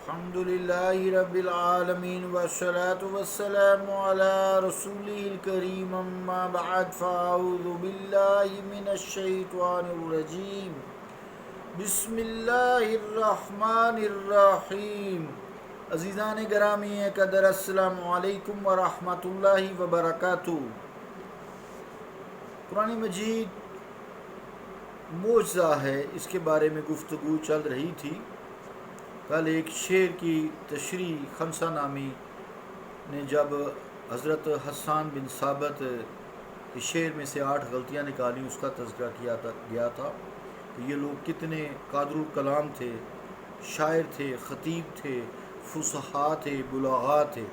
الحمد لله رب العالمين والصلاة والسلام على رسوله الكريم أما بعد فأعوذ بالله من الشيطان الرجيم بسم الله الرحمن الرحیم۔ عزیزان گرامی قدر، السلام علیکم ورحمۃ اللہ وبرکاتہ۔ قرآن مجید معجزہ ہے، اس کے بارے میں گفتگو چل رہی تھی۔ کل ایک شعر کی تشریح خمسہ نامی نے جب حضرت حسان بن ثابت کے شعر میں سے 8 غلطیاں نکالی، اس کا تذکرہ کیا گیا تھا کہ یہ لوگ کتنے قادر الکلام تھے، شاعر تھے، خطیب تھے، فصحاء تھے، بلغاء تھے۔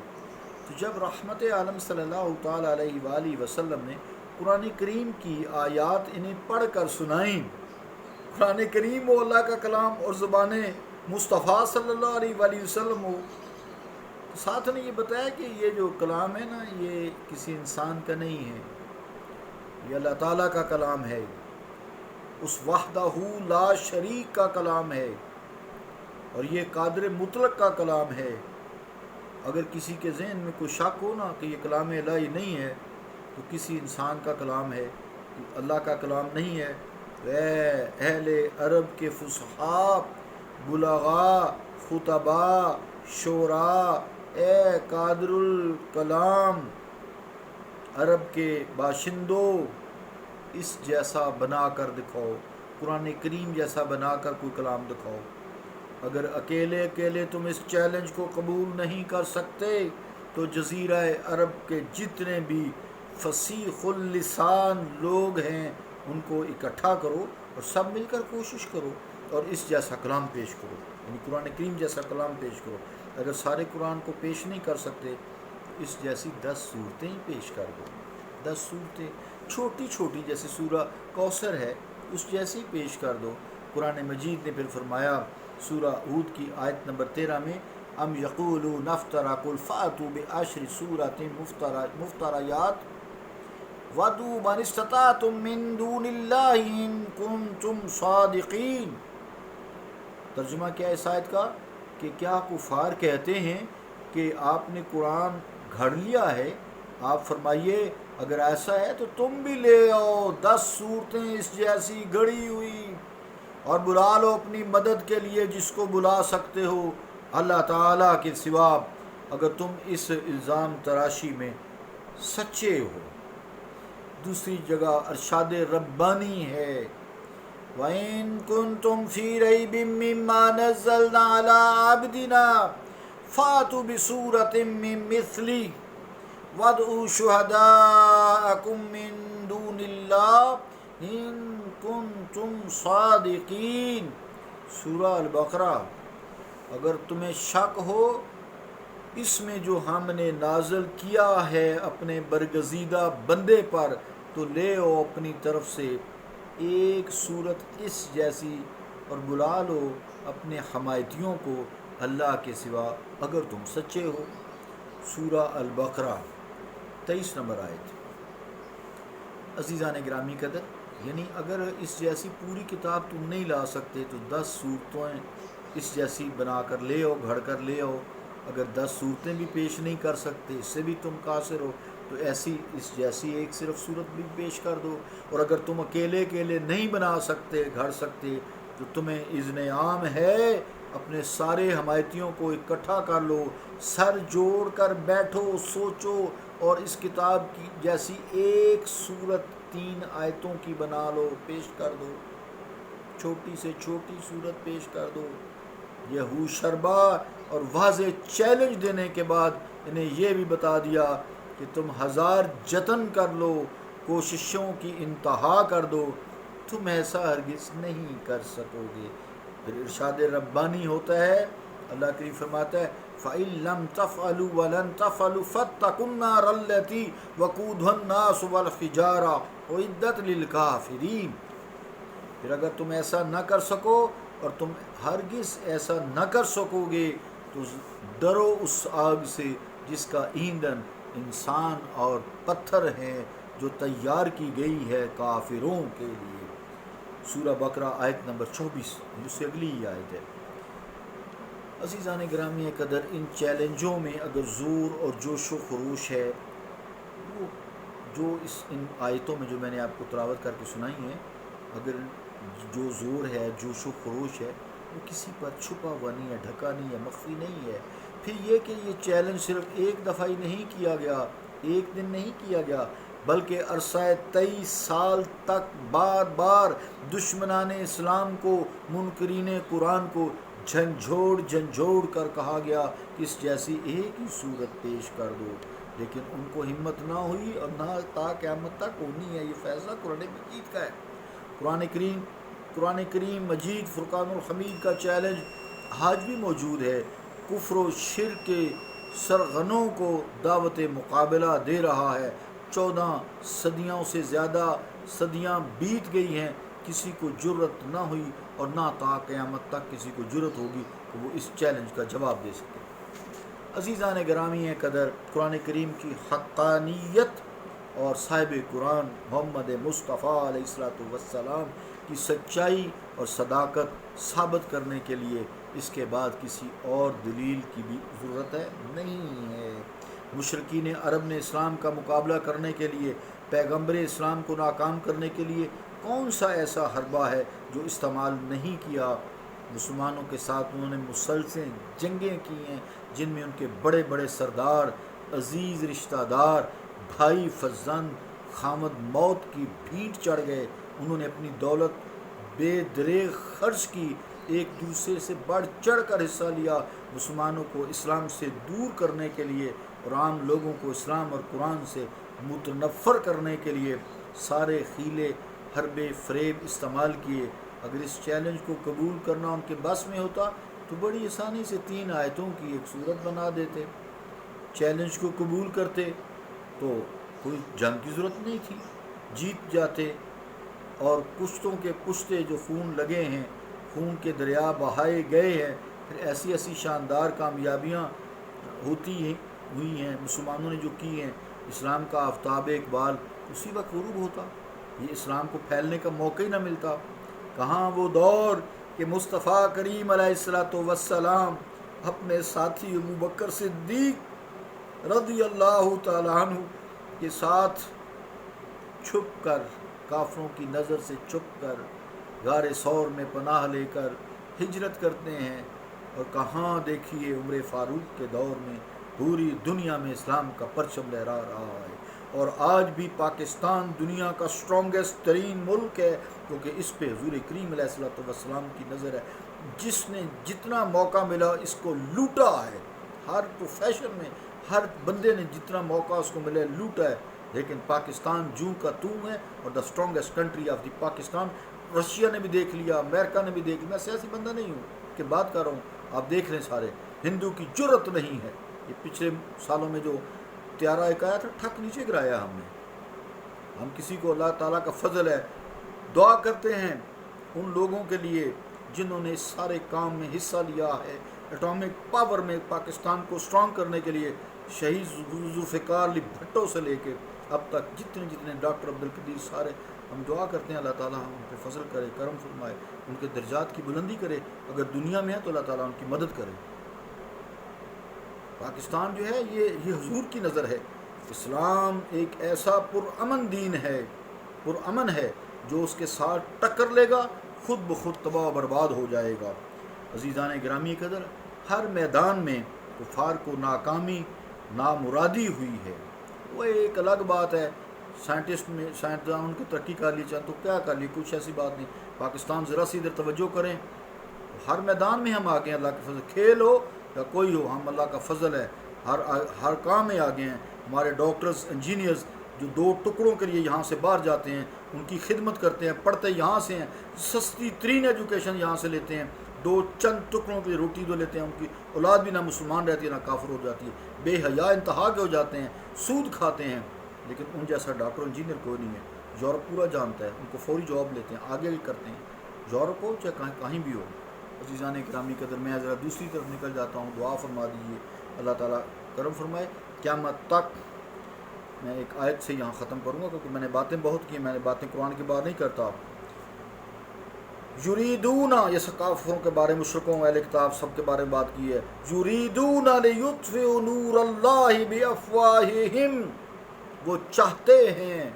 تو جب رحمت عالم صلی اللہ تعالیٰ علیہ وآلہ وسلم نے قرآن کریم کی آیات انہیں پڑھ کر سنائیں، قرآن کریم و اللہ کا کلام اور زبان مصطفیٰ صلی اللہ علیہ وآلہ وسلم ہو، ساتھ نے یہ بتایا کہ یہ جو کلام ہے نا، یہ کسی انسان کا نہیں ہے، یہ اللہ تعالیٰ کا کلام ہے، اس وحدہ لا شریک کا کلام ہے، اور یہ قادر مطلق کا کلام ہے۔ اگر کسی کے ذہن میں کوئی شک ہو نا کہ یہ کلام الہی نہیں ہے، تو کسی انسان کا کلام ہے، اللہ کا کلام نہیں ہے، اے اہل عرب کے فصحاء، بلغاء، خطباء، شعراء، اے قادر الکلام عرب کے باشندوں، اس جیسا بنا کر دکھاؤ، قرآن کریم جیسا بنا کر کوئی کلام دکھاؤ۔ اگر اکیلے اکیلے تم اس چیلنج کو قبول نہیں کر سکتے تو جزیرہ عرب کے جتنے بھی فصیح اللسان لوگ ہیں ان کو اکٹھا کرو اور سب مل کر کوشش کرو اور اس جیسا کلام پیش کرو، یعنی قرآن کریم جیسا کلام پیش کرو۔ اگر سارے قرآن کو پیش نہیں کر سکتے تو اس جیسی 10 صورتیں پیش کر دو، 10 صورتیں چھوٹی چھوٹی، جیسے سورہ کوثر ہے اس جیسی پیش کر دو۔ قرآن مجید نے پھر فرمایا سورہ ہود کی آیت نمبر 13 میں، ام یقولون افترا قل فاتوا بعشر سورۃ مفتریات وَدُوا مَنِ اسْتَطَعْتُم مِّن دُونِ اللَّهِ إِن كُنتُمْ صَادِقِينَ۔ ترجمہ کیا ہے اس آیت کا کہ کیا کفار کہتے ہیں کہ آپ نے قرآن گھڑ لیا ہے؟ آپ فرمائیے اگر ایسا ہے تو تم بھی لے آؤ 10 صورتیں اس جیسی گھڑی ہوئی اور بلا لو اپنی مدد کے لیے جس کو بلا سکتے ہو اللہ تعالیٰ کے سوا، اگر تم اس الزام تراشی میں سچے ہو۔ دوسری جگہ ارشاد ربانی ہے، وَإِن كُنتُمْ فِي رَيْبٍ مِّمَّا نَزَّلْنَا عَلَىٰ عَبْدِنَا فَأْتُوا بِسُورَةٍ مِّن مِّثْلِهِ وَادْعُوا شُهَدَاءَكُم مِّن دُونِ اللَّهِ إِن كُنتُمْ صَادِقِينَ۔ سورہ البقرہ۔ اگر تمہیں شک ہو اس میں جو ہم نے نازل کیا ہے اپنے برگزیدہ بندے پر، تو لے آؤ اپنی طرف سے ایک صورت اس جیسی اور بلا لو اپنے حمایتیوں کو اللہ کے سوا اگر تم سچے ہو۔ سورہ البقرہ 23 نمبر آیت۔ عزیزان گرامی قدر، یعنی اگر اس جیسی پوری کتاب تم نہیں لا سکتے تو 10 صورتیں اس جیسی بنا کر لے آؤ، گھڑ کر لے آؤ۔ اگر 10 صورتیں بھی پیش نہیں کر سکتے، اس سے بھی تم قاصر ہو، تو ایسی اس جیسی ایک صرف صورت بھی پیش کر دو۔ اور اگر تم اکیلے اکیلے نہیں بنا سکتے، گھڑ سکتے، تو تمہیں اذن عام ہے، اپنے سارے حمایتیوں کو اکٹھا کر لو، سر جوڑ کر بیٹھو، سوچو اور اس کتاب کی جیسی ایک صورت 3 آیتوں کی بنا لو، پیش کر دو، چھوٹی سے چھوٹی صورت پیش کر دو۔ یہ شربا اور واضح چیلنج دینے کے بعد انہیں یہ بھی بتا دیا کہ تم 1000 جتن کر لو، کوششوں کی انتہا کر دو، تم ایسا ہرگز نہیں کر سکو گے۔ پھر ارشاد ربانی ہوتا ہے، اللہ کریم فرماتا ہے فَإِن لَمْ تَفْعَلُوا وَلَن تَفْعَلُوا فَاتَّقُوا النَّارَ الَّتِي وَقُودُهَا النَّاسُ وَالْحِجَارَةُ أُعِدَّتْ لِلْكَافِرِينَ۔ پھر اگر تم ایسا نہ کر سکو اور تم ہرگز ایسا نہ کر سکو گے تو ڈرو اس آگ سے جس کا ایندھن انسان اور پتھر ہیں، جو تیار کی گئی ہے کافروں کے لیے۔ سورہ بقرہ آیت نمبر 24، جس سے اگلی ہی آیت ہے۔ عزیزان گرامی قدر، ان چیلنجوں میں اگر زور اور جوش و خروش ہے، وہ جو ان آیتوں میں جو میں نے آپ کو تلاوت کر کے سنائی ہیں، اگر جو زور ہے، جوش و خروش ہے، وہ کسی پر چھپا ہوا نہیں ہے، ڈھکا نہیں ہے، مخفی نہیں ہے. پھر یہ کہ یہ چیلنج صرف ایک دفعہ ہی نہیں کیا گیا، ایک دن نہیں کیا گیا، بلکہ عرصہ 23 سال تک بار بار دشمنان اسلام کو، منکرین قرآن کو جھنجھوڑ کر کہا گیا کہ اس جیسی ایک ہی صورت پیش کر دو، لیکن ان کو ہمت نہ ہوئی اور نہ تا قیامت تک ہونی ہے. یہ فیصلہ قرآن مجید کا ہے. قرآن کریم مجید فرقان الحمید کا چیلنج آج بھی موجود ہے. کفر و شرک کے سرغنوں کو دعوت مقابلہ دے رہا ہے. 14 صدیوں سے زیادہ صدیاں بیت گئی ہیں، کسی کو جرت نہ ہوئی اور نہ تا قیامت تک کسی کو جرت ہوگی کہ وہ اس چیلنج کا جواب دے سکے. عزیزان گرامی قدر، قرآن کریم کی حقانیت اور صاحب قرآن محمد مصطفیٰ علیہ السلام کی سچائی اور صداقت ثابت کرنے کے لیے اس کے بعد کسی اور دلیل کی بھی ضرورت نہیں ہے. مشرکین عرب نے اسلام کا مقابلہ کرنے کے لیے، پیغمبر اسلام کو ناکام کرنے کے لیے کون سا ایسا حربہ ہے جو استعمال نہیں کیا؟ مسلمانوں کے ساتھ انہوں نے مسلسل جنگیں کی ہیں، جن میں ان کے بڑے بڑے سردار، عزیز رشتہ دار، بھائی فرزند خامد موت کی بھیٹ چڑھ گئے. انہوں نے اپنی دولت بے دریغ خرچ کی، ایک دوسرے سے بڑھ چڑھ کر حصہ لیا، مسلمانوں کو اسلام سے دور کرنے کے لیے اور عام لوگوں کو اسلام اور قرآن سے متنفر کرنے کے لیے سارے حیلے حربے فریب استعمال کیے. اگر اس چیلنج کو قبول کرنا ان کے بس میں ہوتا تو بڑی آسانی سے 3 آیتوں کی ایک صورت بنا دیتے. چیلنج کو قبول کرتے تو کوئی جنگ کی ضرورت نہیں تھی، جیت جاتے، اور کشتوں کے کشتے جو خون لگے ہیں، خون کے دریا بہائے گئے ہیں، پھر ایسی شاندار کامیابیاں ہوئی ہیں مسلمانوں نے جو کی ہیں. اسلام کا آفتاب اقبال اسی وقت غروب ہوتا، یہ اسلام کو پھیلنے کا موقع ہی نہ ملتا. کہاں وہ دور کہ مصطفیٰ کریم علیہ السلام اپنے ساتھی ابوبکر صدیق رضی اللہ تعالیٰ عنہ کے ساتھ چھپ کر، کافروں کی نظر سے چھپ کر، غار ثور میں پناہ لے کر ہجرت کرتے ہیں. اور کہاں دیکھیے عمر فاروق کے دور میں پوری دنیا میں اسلام کا پرچم لہرا رہا ہے. اور آج بھی پاکستان دنیا کا اسٹرانگسٹ ترین ملک ہے، کیونکہ اس پہ حضور کریم علیہ السلام کی نظر ہے. جس نے جتنا موقع ملا اس کو لوٹا ہے، ہر پروفیشن میں ہر بندے نے جتنا موقع اس کو ملے لوٹا ہے. لیکن پاکستان جوں کا توں ہے، اور the strongest country of the Pakistan. Russia نے بھی دیکھ لیا، امریکہ نے بھی دیکھ لیا. میں سیاسی بندہ نہیں ہوں کہ بات کر رہا ہوں، آپ دیکھ لیں سارے. ہندو کی جرت نہیں ہے. یہ پچھلے سالوں میں جو طیارہ ایک آیا تھا، ٹھک نیچے گرایا ہم نے. ہم کسی کو اللہ تعالیٰ کا فضل ہے، دعا کرتے ہیں ان لوگوں کے لیے جنہوں نے اس سارے کام میں حصہ لیا ہے. اٹامک پاور میں پاکستان کو اسٹرانگ کرنے کے لیے شہید ذوالفقار علی بھٹو سے لے کے اب تک جتنے ڈاکٹر عبدالقدیر، سارے ہم دعا کرتے ہیں اللہ تعالیٰ ان پہ فضل کرے، کرم فرمائے، ان کے درجات کی بلندی کرے. اگر دنیا میں ہے تو اللہ تعالیٰ ان کی مدد کرے. پاکستان جو ہے یہ حضور کی نظر ہے. اسلام ایک ایسا پرامن دین ہے، پرامن ہے، جو اس کے ساتھ ٹکر لے گا خود بخود تباہ و برباد ہو جائے گا. عزیزان گرامی قدر، ہر میدان میں کفار کو ناکامی، نامرادی ہوئی ہے. وہ ایک الگ بات ہے. سائنسدان کی ترقی کر لی چاہے تو کیا کر لی، کچھ ایسی بات نہیں. پاکستان ذرا سی ادھر توجہ کریں، ہر میدان میں ہم آگے ہیں. اللہ کے فضل، کھیل ہو یا کوئی ہو، ہم اللہ کا فضل ہے ہر کام میں آگے ہیں. ہمارے ڈاکٹرز، انجینئرز جو 2 ٹکڑوں کے لیے یہاں سے باہر جاتے ہیں، ان کی خدمت کرتے ہیں، پڑھتے یہاں سے ہیں، سستی ترین ایجوکیشن یہاں سے لیتے ہیں، 2 چند ٹکڑوں کی روٹی دو لیتے ہیں، ان کی اولاد بھی نہ مسلمان رہتی ہے نہ کافر ہو جاتی ہے، بے حیا انتہا کے ہو جاتے ہیں، سود کھاتے ہیں. لیکن ان جیسا ڈاکٹر انجینئر کوئی نہیں ہے. یورپ پورا جانتا ہے، ان کو فوری جواب لیتے ہیں، آگے بھی کرتے ہیں. یورپ ہو چاہے کہیں بھی ہو. عزیزان گرامی قدر، میں ذرا دوسری طرف نکل جاتا ہوں. دعا فرما دیجیے اللہ تعالیٰ کرم فرمائے. قیامت تک میں ایک آیت سے یہاں ختم کروں گا، کیونکہ میں نے باتیں بہت کی ہیں. میں نے باتیں قرآن کے بعد نہیں کرتا. یریدون، یہ کافروں کے بارے میں، مشرکوں اہل کتاب سب کے بارے میں بات کی ہے. یریدون لیطفئوا نور اللہ بافواہہم، وہ چاہتے ہیں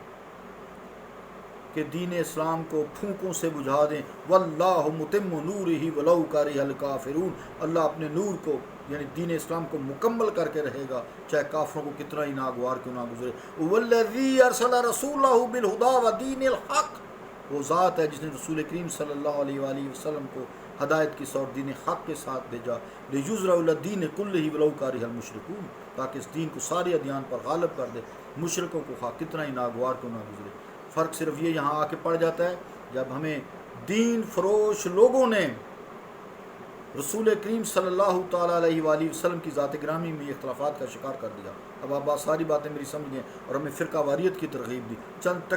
کہ دین اسلام کو پھونکوں سے بجھا دیں. واللہ متم نورہ ولو کرہ الکافرون، اللہ اپنے نور کو یعنی دین اسلام کو مکمل کر کے رہے گا چاہے کافروں کو کتنا ہی ناگوار کیوں نہ گزرے. والذی ارسل رسولہ بالہدی ودین الحق، وہ ذات ہے جس نے رسول کریم صلی اللہ علیہ وآلہ وسلم کو ہدایت کی اور دین حق کے ساتھ بھیجا. لیجزر الدین کلہ ولو کرہ المشرکون، تاکہ اس دین کو سارے ادیان پر غالب کر دے، مشرکوں کو خواہ کتنا ہی ناگوار کیوں نہ گزرے. فرق صرف یہ یہاں آ کے پڑ جاتا ہے جب ہمیں دین فروش لوگوں نے رسول کریم صلی اللہ تعالیٰ علیہ وآلہ وسلم کی ذات گرامی میں اختلافات کا شکار کر دیا. اب آپ ساری باتیں میری سمجھ گئے اور ہمیں فرقہ واریت کی ترغیب دی. چند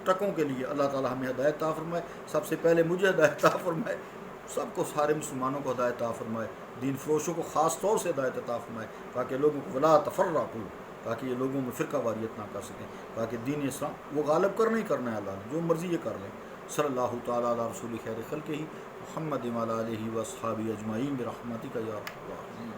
ٹکوں کے لیے اللہ تعالیٰ ہمیں ہدایت عطا فرمائے. سب سے پہلے مجھے ہدایت عطا فرمائے، سب کو سارے مسلمانوں کو ہدایت عطا فرمائے، دین فروشوں کو خاص طور سے ہدایت عطا فرمائے تاکہ لوگوں کو ولا تفرقوا، تاکہ یہ لوگوں میں فرقہ واریت نہ کر سکیں، تاکہ دین اسلام وہ غالب کرنا ہی کرنا ہے. اللہ نے جو مرضی یہ کر لیں. صلی اللہ تعالیٰ علی رسول خیر خلقہ محمد وعلی آلہ واصحابہ اجمعین برحمتک یا ارحم الراحمین.